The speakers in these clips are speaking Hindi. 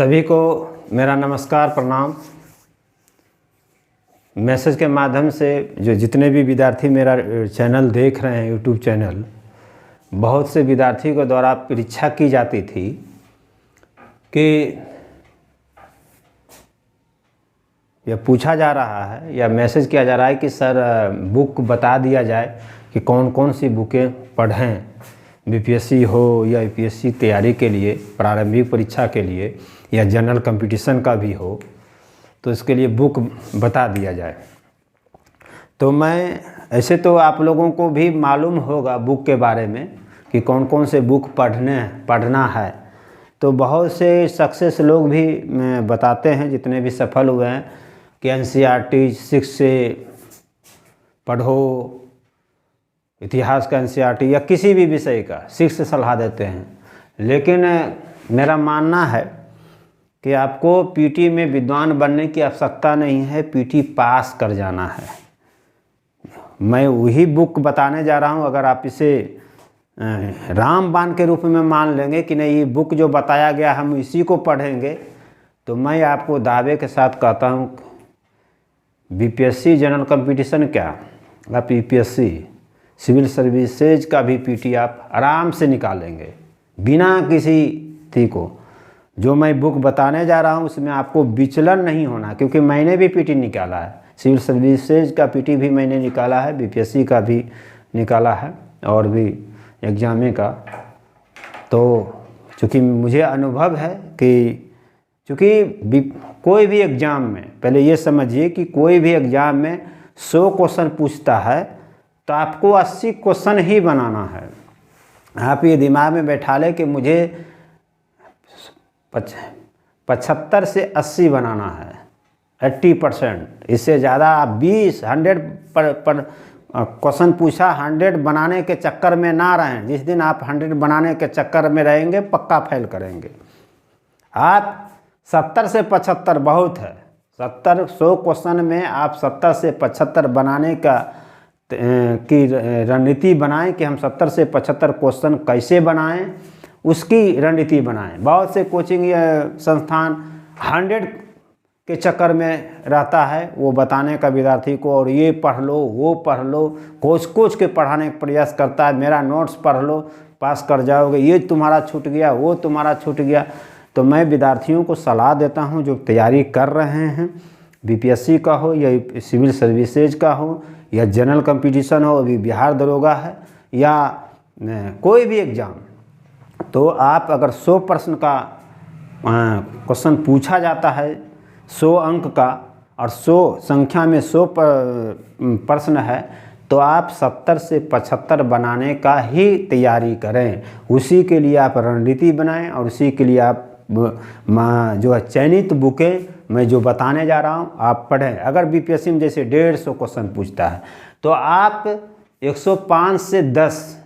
सभी को मेरा नमस्कार प्रणाम। मैसेज के माध्यम से जो जितने भी विद्यार्थी मेरा चैनल देख रहे हैं, यूट्यूब चैनल, बहुत से विद्यार्थी के द्वारा परीक्षा की जाती थी कि यह पूछा जा रहा है या मैसेज किया जा रहा है कि सर बुक बता दिया जाए कि कौन कौन सी बुकें पढ़ें, बीपीएससी हो या यूपीएससी तैयारी के लिए, प्रारंभिक परीक्षा के लिए या जनरल कंपटीशन का भी हो, तो इसके लिए बुक बता दिया जाए। तो मैं ऐसे तो आप लोगों को भी मालूम होगा बुक के बारे में कि कौन कौन से बुक पढ़ना है। तो बहुत से सक्सेस लोग भी बताते हैं, जितने भी सफल हुए हैं, कि एनसीईआरटी 6 से पढ़ो, इतिहास का एनसीईआरटी या किसी भी विषय का 6 से सलाह देते हैं। लेकिन मेरा मानना है कि आपको पीटी में विद्वान बनने की आवश्यकता नहीं है, पीटी पास कर जाना है। मैं वही बुक बताने जा रहा हूँ। अगर आप इसे रामबाण के रूप में मान लेंगे कि नहीं, ये बुक जो बताया गया हम इसी को पढ़ेंगे, तो मैं आपको दावे के साथ कहता हूँ बीपीएससी जनरल कंपटीशन क्या, आप यूपीएससी सिविल सर्विसेज का भी पीटी आप आराम से निकालेंगे बिना किसी थी को। जो मैं बुक बताने जा रहा हूँ उसमें आपको विचलन नहीं होना, क्योंकि मैंने भी पीटी निकाला है, सिविल सर्विसेज का पीटी भी मैंने निकाला है, बीपीएससी का भी निकाला है और भी एग्जामे का। तो चूँकि मुझे अनुभव है कि चूँकि कोई भी एग्ज़ाम में, पहले ये समझिए कि कोई भी एग्ज़ाम में 100 क्वेश्चन पूछता है तो आपको 80 क्वेश्चन ही बनाना है। आप ये दिमाग में बैठा लें कि मुझे 75 से 80 बनाना है, 80%। इससे ज़्यादा आप 100 पर क्वेश्चन पूछा, 100 बनाने के चक्कर में ना रहें। जिस दिन आप 100 बनाने के चक्कर में रहेंगे पक्का फेल करेंगे। आप 70 से 75 बहुत है, 100 क्वेश्चन में आप 70 से 75 बनाने की रणनीति बनाएं कि हम 70 से 75 क्वेश्चन कैसे बनाएं, उसकी रणनीति बनाएं। बहुत से कोचिंग संस्थान 100 के चक्कर में रहता है, वो बताने का विद्यार्थी को, और ये पढ़ लो, वो पढ़ लो, कोच के पढ़ाने का प्रयास करता है, मेरा नोट्स पढ़ लो पास कर जाओगे, ये तुम्हारा छूट गया, वो तुम्हारा छूट गया। तो मैं विद्यार्थियों को सलाह देता हूँ जो तैयारी कर रहे हैं, बीपीएससी का हो या सिविल सर्विसेज का हो या जनरल कंपटीशन हो, अभी बिहार दरोगा है या कोई भी एग्ज़ाम, तो आप अगर 100 प्रश्न का क्वेश्चन पूछा जाता है, 100 अंक का, और 100 संख्या में 100 प्रश्न है, तो आप 70 से 75 बनाने का ही तैयारी करें। उसी के लिए आप रणनीति बनाएं और उसी के लिए आप जो है चयनित बुकें मैं जो बताने जा रहा हूँ आप पढ़ें। अगर बीपीएससी में जैसे 150 क्वेश्चन पूछता है तो आप 105 से 10,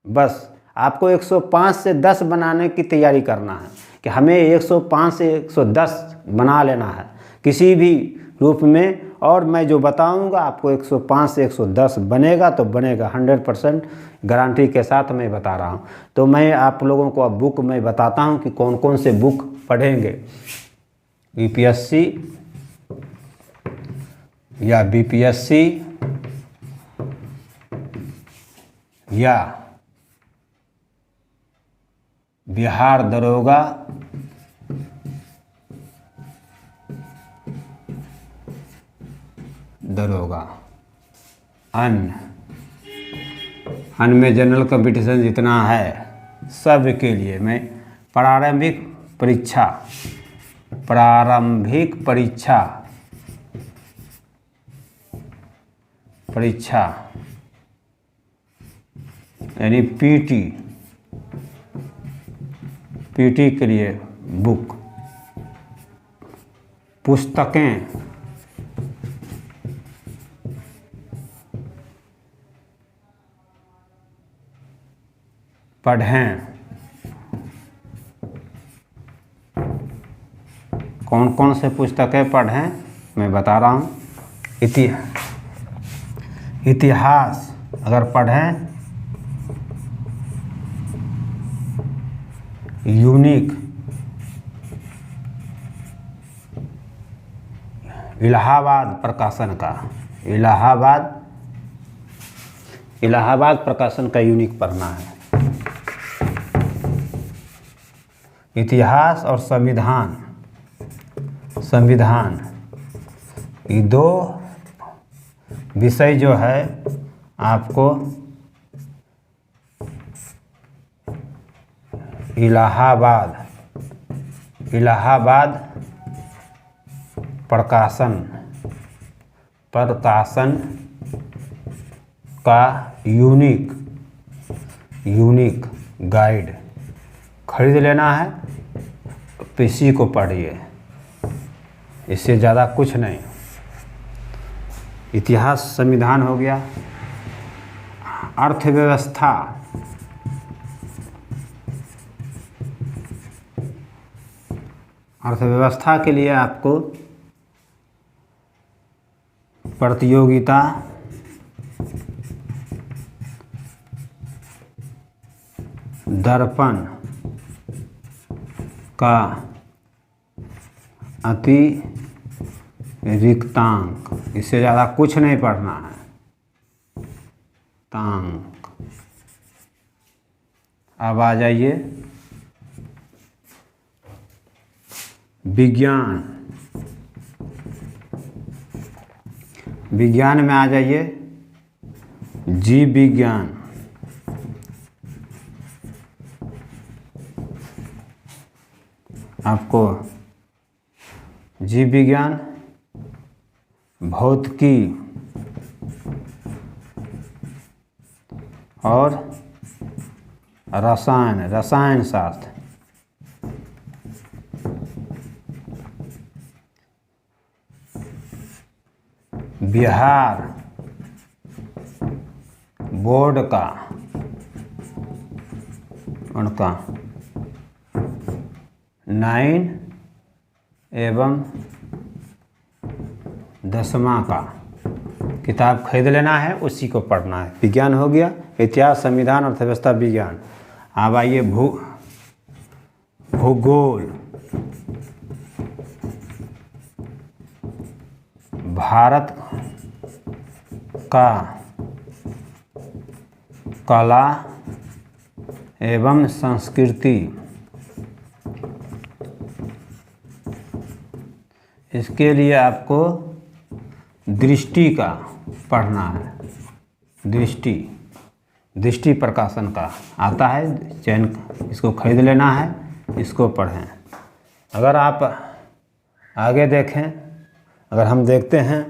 बस आपको 105 से 10 बनाने की तैयारी करना है कि हमें 105 से 110 बना लेना है किसी भी रूप में। और मैं जो बताऊंगा आपको 105 से 110 बनेगा तो बनेगा, 100% गारंटी के साथ मैं बता रहा हूं। तो मैं आप लोगों को अब बुक मैं बताता हूं कि कौन कौन से बुक पढ़ेंगे। यूपीएससी या बीपीएससी या बिहार दरोगा अन्य में जनरल कंपटीशन जितना है सब के लिए मैं प्रारंभिक परीक्षा यानी पीटी के लिए बुक, पुस्तकें पढ़ें। कौन कौन से पुस्तकें पढ़ें मैं बता रहा हूँ। इतिहास अगर पढ़ें, यूनिक इलाहाबाद प्रकाशन का, इलाहाबाद प्रकाशन का यूनिक पढ़ना है। इतिहास और संविधान ये दो विषय जो है आपको इलाहाबाद प्रकाशन का यूनिक गाइड खरीद लेना है, तो इसी को पढ़िए, इससे ज़्यादा कुछ नहीं। इतिहास संविधान हो गया। अर्थव्यवस्था के लिए आपको प्रतियोगिता दर्पण का अतिरिक्तांक, इससे ज़्यादा कुछ नहीं पढ़ना है। तांक। अब आ जाइए विज्ञान में आ जाइए। जीव विज्ञान, आपको जीव विज्ञान, भौतिकी और रसायन शास्त्र, बिहार बोर्ड का उनका 9 एवं 10वां का किताब खरीद लेना है, उसी को पढ़ना है। विज्ञान हो गया, इतिहास, संविधान, अर्थव्यवस्था, विज्ञान। अब आइए भूगोल। भारत का कला एवं संस्कृति, इसके लिए आपको दृष्टि का पढ़ना है। दृष्टि प्रकाशन का आता है, चयन, इसको खरीद लेना है, इसको पढ़ें। अगर आप आगे देखें, अगर हम देखते हैं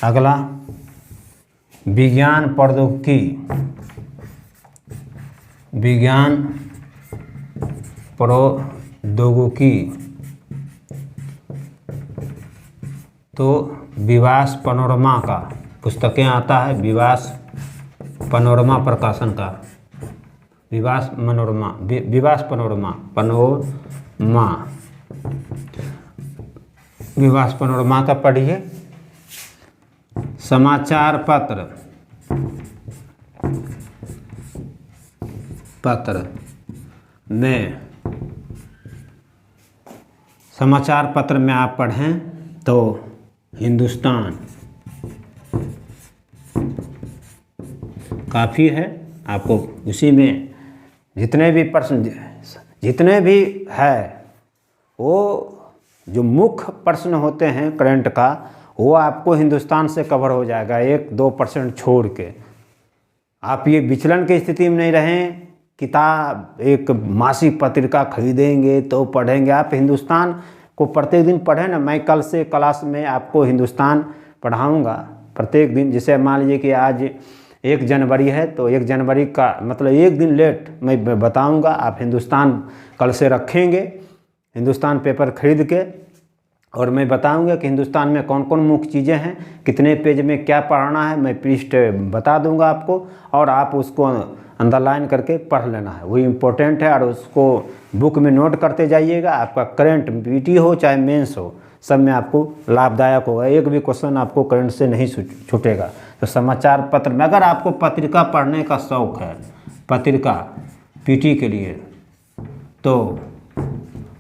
अगला विज्ञान प्रौद्योगिकी, तो विवास पैनोरमा का पुस्तकें आता है, विवास पैनोरमा प्रकाशन का, विवास पैनोरमा का पढ़िए। समाचार पत्र में आप पढ़ें तो हिंदुस्तान काफ़ी है। आपको उसी में जितने भी है, वो जो मुख्य प्रश्न होते हैं करंट का, वो आपको हिंदुस्तान से कवर हो जाएगा, 1-2% छोड़ के। आप ये विचलन की स्थिति में नहीं रहें, किताब एक मासिक पत्रिका खरीदेंगे तो पढ़ेंगे। आप हिंदुस्तान को प्रत्येक दिन पढ़ें ना। मैं कल से क्लास में आपको हिंदुस्तान पढ़ाऊँगा प्रत्येक दिन। जैसे मान लीजिए कि आज 1 जनवरी है, तो 1 जनवरी का मतलब एक दिन लेट मैं बताऊँगा। आप हिंदुस्तान कल से रखेंगे, हिंदुस्तान पेपर खरीद के, और मैं बताऊंगा कि हिंदुस्तान में कौन कौन मुख्य चीज़ें हैं, कितने पेज में क्या पढ़ना है, मैं पृष्ठ बता दूंगा आपको, और आप उसको अंडरलाइन करके पढ़ लेना है। वो इम्पोर्टेंट है, और उसको बुक में नोट करते जाइएगा। आपका करंट पीटी हो चाहे मेंस हो, सब में आपको लाभदायक होगा। एक भी क्वेश्चन आपको करंट से नहीं छूटेगा। तो समाचार पत्र में अगर आपको पत्रिका पढ़ने का शौक़ है, पत्रिका पीटी के लिए, तो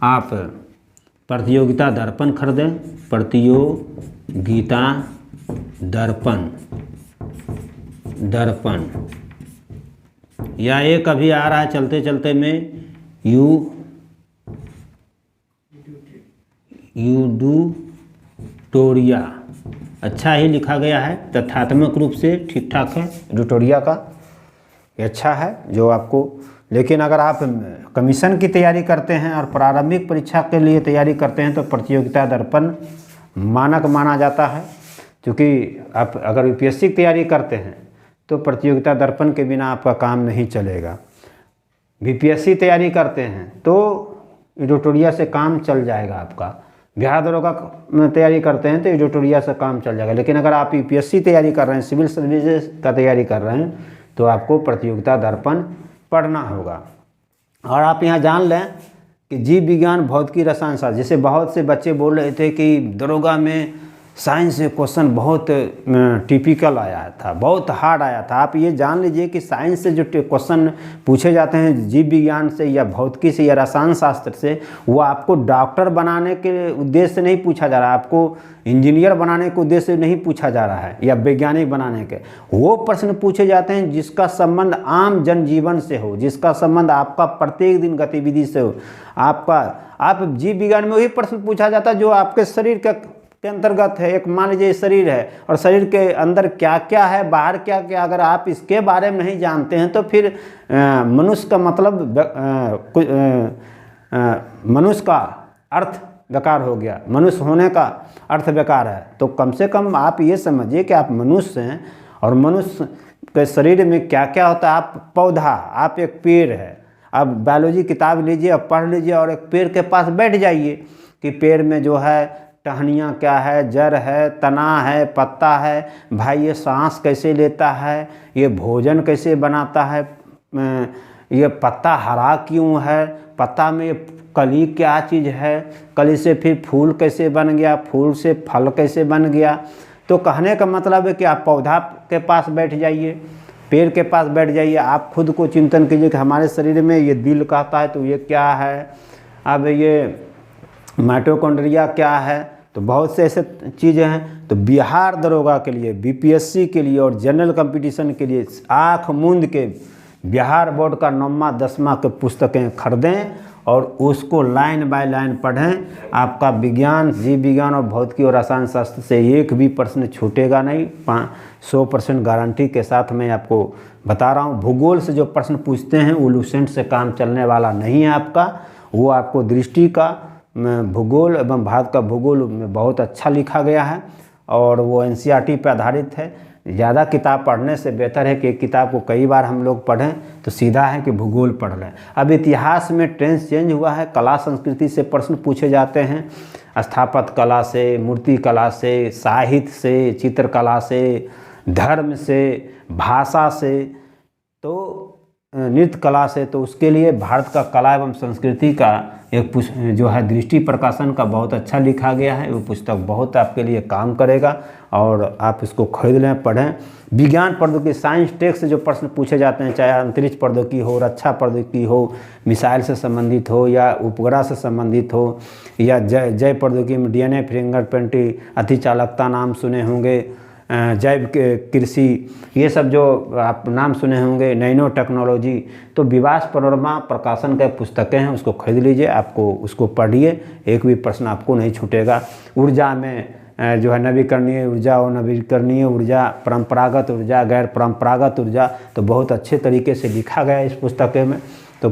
आप प्रतियोगिता दर्पण खरीदें। प्रतियोगिता गीता दर्पण, दर्पण, या एक अभी आ रहा है चलते चलते में यूडूटोरिया, अच्छा ही लिखा गया है, तथ्यात्मक रूप से ठीक ठाक है यूडूटोरिया का, ये अच्छा है जो आपको। लेकिन अगर आप कमीशन की तैयारी करते हैं और प्रारंभिक परीक्षा के लिए तैयारी करते हैं तो प्रतियोगिता दर्पण मानक माना जाता है, क्योंकि आप अगर यूपीएससी की तैयारी करते हैं तो प्रतियोगिता दर्पण के बिना आपका काम नहीं चलेगा। बीपीएससी तैयारी करते हैं तो यूडूटोरिया से काम चल जाएगा आपका। बिहार दरोगा में तैयारी करते हैं तो यूडूटोरिया से काम चल जाएगा। लेकिन अगर आप यूपीएससी तैयारी कर रहे हैं, सिविल सर्विसेज का तैयारी कर रहे हैं, तो आपको प्रतियोगिता दर्पण पढ़ना होगा। और आप यहाँ जान लें कि जीव विज्ञान, भौतिकी, रसायन शास्त्र, जैसे बहुत से बच्चे बोल रहे थे कि दरोगा में साइंस से क्वेश्चन बहुत टिपिकल आया था, बहुत हार्ड आया था। आप ये जान लीजिए कि साइंस से जो क्वेश्चन पूछे जाते हैं जीव विज्ञान से या भौतिकी से या रसायन शास्त्र से, वो आपको डॉक्टर बनाने के उद्देश्य से नहीं पूछा जा रहा है, आपको इंजीनियर बनाने के उद्देश्य से नहीं पूछा जा रहा है या वैज्ञानिक बनाने के। वो प्रश्न पूछे जाते हैं जिसका संबंध आम जनजीवन से हो, जिसका संबंध आपका प्रत्येक दिन गतिविधि से हो। आप जीव विज्ञान में वही प्रश्न पूछा जाता है जो आपके शरीर के अंतर्गत है। एक मान लीजिए शरीर है और शरीर के अंदर क्या क्या है, बाहर क्या क्या, अगर आप इसके बारे में नहीं जानते हैं तो फिर मनुष्य का मतलब मनुष्य का अर्थ बेकार हो गया, मनुष्य होने का अर्थ बेकार है। तो कम से कम आप ये समझिए कि आप मनुष्य हैं और मनुष्य के शरीर में क्या क्या होता है। आप पौधा, आप एक पेड़ है, आप बायोलॉजी किताब लीजिए और पढ़ लीजिए और एक पेड़ के पास बैठ जाइए कि पेड़ में जो है टहनियाँ क्या है, जड़ है, तना है, पत्ता है, भाई ये सांस कैसे लेता है, ये भोजन कैसे बनाता है, ये पत्ता हरा क्यों है, पत्ता में कली क्या चीज़ है, कली से फिर फूल कैसे बन गया, फूल से फल कैसे बन गया। तो कहने का मतलब है कि आप पौधा के पास बैठ जाइए, पेड़ के पास बैठ जाइए, आप खुद को चिंतन कीजिए कि हमारे शरीर में ये दिल कहता है तो ये क्या है, अब ये माइटोकॉन्ड्रिया क्या है, तो बहुत से ऐसे चीज़ें हैं। तो बिहार दरोगा के लिए, बीपीएससी के लिए और जनरल कंपटीशन के लिए आँख मूंद के बिहार बोर्ड का 9वां 10वां के पुस्तकें खरीदें और उसको लाइन बाय लाइन पढ़ें। आपका विज्ञान, जीव विज्ञान और भौतिकी और रसायन शास्त्र से एक भी प्रश्न छूटेगा नहीं, 100% गारंटी के साथ मैं आपको बता रहा हूँ। भूगोल से जो प्रश्न पूछते हैं वो लूसेंट से काम चलने वाला नहीं है आपका, वो आपको दृष्टि का भूगोल एवं भारत का भूगोल में बहुत अच्छा लिखा गया है और वो एनसीईआरटी पर आधारित है। ज़्यादा किताब पढ़ने से बेहतर है कि एक किताब को कई बार हम लोग पढ़ें, तो सीधा है कि भूगोल पढ़ लें। अब इतिहास में ट्रेंड चेंज हुआ है, कला संस्कृति से प्रश्न पूछे जाते हैं, स्थापत्य कला से, मूर्ति कला से, साहित्य से, चित्रकला से, धर्म से, भाषा से, तो नृत्य कला से। तो उसके लिए भारत का कला एवं संस्कृति का एक जो है दृष्टि प्रकाशन का बहुत अच्छा लिखा गया है, वो पुस्तक बहुत आपके लिए काम करेगा और आप इसको खरीद लें, पढ़ें। विज्ञान प्रौद्योगिकी, साइंस टेक्स्ट से जो प्रश्न पूछे जाते हैं, चाहे अंतरिक्ष प्रौद्योगिकी हो, रक्षा प्रौद्योगिकी हो, मिसाइल से संबंधित हो या उपग्रह से संबंधित हो, या जैव प्रौद्योगिकी में डीएनए फिंगरप्रिंटिंग, अतिचालकता नाम सुने होंगे, जैव कृषि, ये सब जो आप नाम सुने होंगे, नैनो टेक्नोलॉजी। तो विवास पनोरमा प्रकाशन के पुस्तकें हैं, उसको खरीद लीजिए, आपको उसको पढ़िए, एक भी प्रश्न आपको नहीं छूटेगा। ऊर्जा में जो है नवीकरणीय ऊर्जा और नवीकरणीय ऊर्जा, परंपरागत ऊर्जा, गैर परंपरागत ऊर्जा, तो बहुत अच्छे तरीके से लिखा गया है इस पुस्तकें में। तो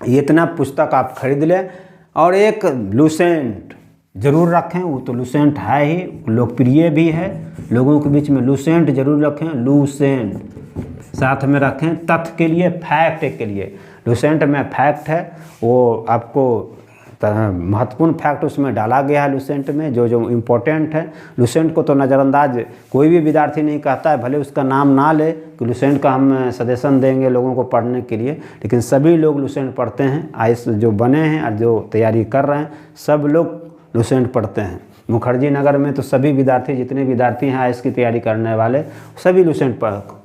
इतना पुस्तक आप खरीद लें और एक लूसेंट जरूर रखें, वो तो लूसेंट है ही, लोकप्रिय भी है लोगों के बीच में, लूसेंट जरूर रखें, लूसेंट साथ में रखें। तथ्य के लिए, फैक्ट के लिए, लूसेंट में फैक्ट है, वो आपको महत्वपूर्ण फैक्ट उसमें डाला गया है लूसेंट में, जो जो इम्पोर्टेंट है। लूसेंट को तो नज़रअंदाज कोई भी विद्यार्थी नहीं कहता है, भले उसका नाम ना ले कि लूसेंट का हम सजेशन देंगे लोगों को पढ़ने के लिए, लेकिन सभी लोग लूसेंट पढ़ते हैं। आईएएस जो बने हैं और जो तैयारी कर रहे हैं, सब लोग लूसेंट पढ़ते हैं। मुखर्जी नगर में तो सभी विद्यार्थी, जितने विद्यार्थी हैं आईएएस की तैयारी करने वाले, सभी लुसेंट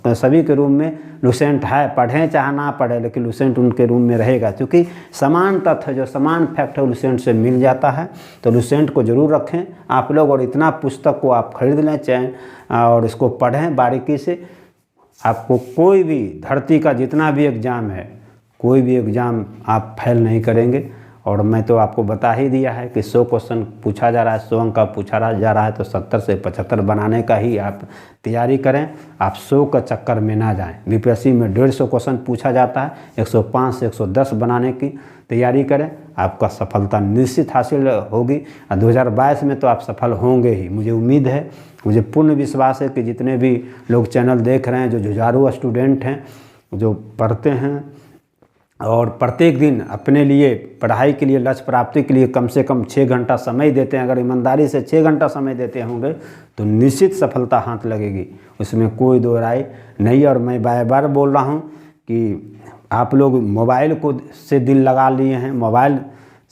सभी के रूम में लुसेंट है, पढ़ें चाहे ना पढ़ें, लेकिन लुसेंट उनके रूम में रहेगा, क्योंकि समान तथ्य जो समान फैक्ट है लुसेंट से मिल जाता है। तो लुसेंट को ज़रूर रखें आप लोग, और इतना पुस्तक को आप खरीद लें चाहे और इसको पढ़ें बारीकी से। आपको कोई भी धरती का जितना भी एग्ज़ाम है, कोई भी एग्ज़ाम आप फेल नहीं करेंगे। और मैं तो आपको बता ही दिया है कि 100 क्वेश्चन पूछा जा रहा है, 100 अंक का पूछा जा रहा है, तो 70 से 75 बनाने का ही आप तैयारी करें। आप 100 का चक्कर में ना जाएं। बीपीएससी में 150 क्वेश्चन पूछा जाता है, 105 से 110 बनाने की तैयारी करें, आपका सफलता निश्चित हासिल होगी। 2022 में तो आप सफल होंगे ही, मुझे उम्मीद है, मुझे पूर्ण विश्वास है कि जितने भी लोग चैनल देख रहे हैं, जो जुझारू स्टूडेंट हैं, जो पढ़ते हैं और प्रत्येक दिन अपने लिए पढ़ाई के लिए, लक्ष्य प्राप्ति के लिए कम से कम 6 घंटा समय देते हैं, अगर ईमानदारी से 6 घंटा समय देते होंगे तो निश्चित सफलता हाथ लगेगी, उसमें कोई दो राय नहीं। और मैं बार बार बोल रहा हूँ कि आप लोग मोबाइल को से दिल लगा लिए हैं, मोबाइल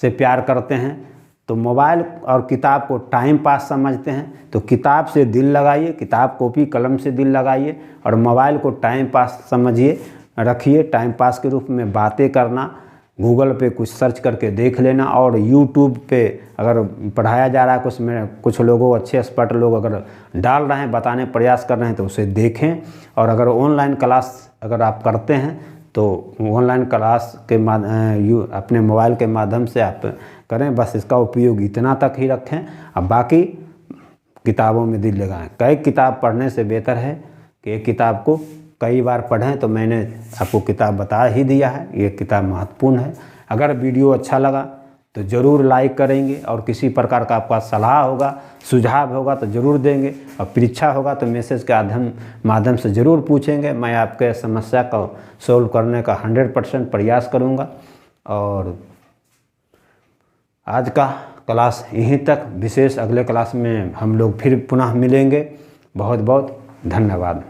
से प्यार करते हैं, तो मोबाइल और किताब को टाइम पास समझते हैं, तो किताब से दिल लगाइए, किताब कॉपी कलम से दिल लगाइए, और मोबाइल को टाइम पास समझिए, रखिए। टाइम पास के रूप में बातें करना, गूगल पे कुछ सर्च करके देख लेना, और यूट्यूब पे अगर पढ़ाया जा रहा है कुछ लोगों अच्छे एक्सपर्ट लोग अगर डाल रहे हैं, बताने प्रयास कर रहे हैं, तो उसे देखें। और अगर ऑनलाइन क्लास अगर आप करते हैं तो ऑनलाइन क्लास के अपने मोबाइल के माध्यम से आप करें, बस इसका उपयोग इतना तक ही रखें। अब बाकी किताबों में दिल लगाएं। कई किताब पढ़ने से बेहतर है कि एक किताब को कई बार पढ़ें, तो मैंने आपको किताब बता ही दिया है, ये किताब महत्वपूर्ण है। अगर वीडियो अच्छा लगा तो ज़रूर लाइक करेंगे, और किसी प्रकार का आपका सलाह होगा, सुझाव होगा तो ज़रूर देंगे, और परीक्षा होगा तो मैसेज के माध्यम से ज़रूर पूछेंगे। मैं आपके समस्या को सोल्व करने का 100% प्रयास करूँगा। और आज का क्लास यहीं तक, विशेष अगले क्लास में हम लोग फिर पुनः मिलेंगे। बहुत बहुत धन्यवाद।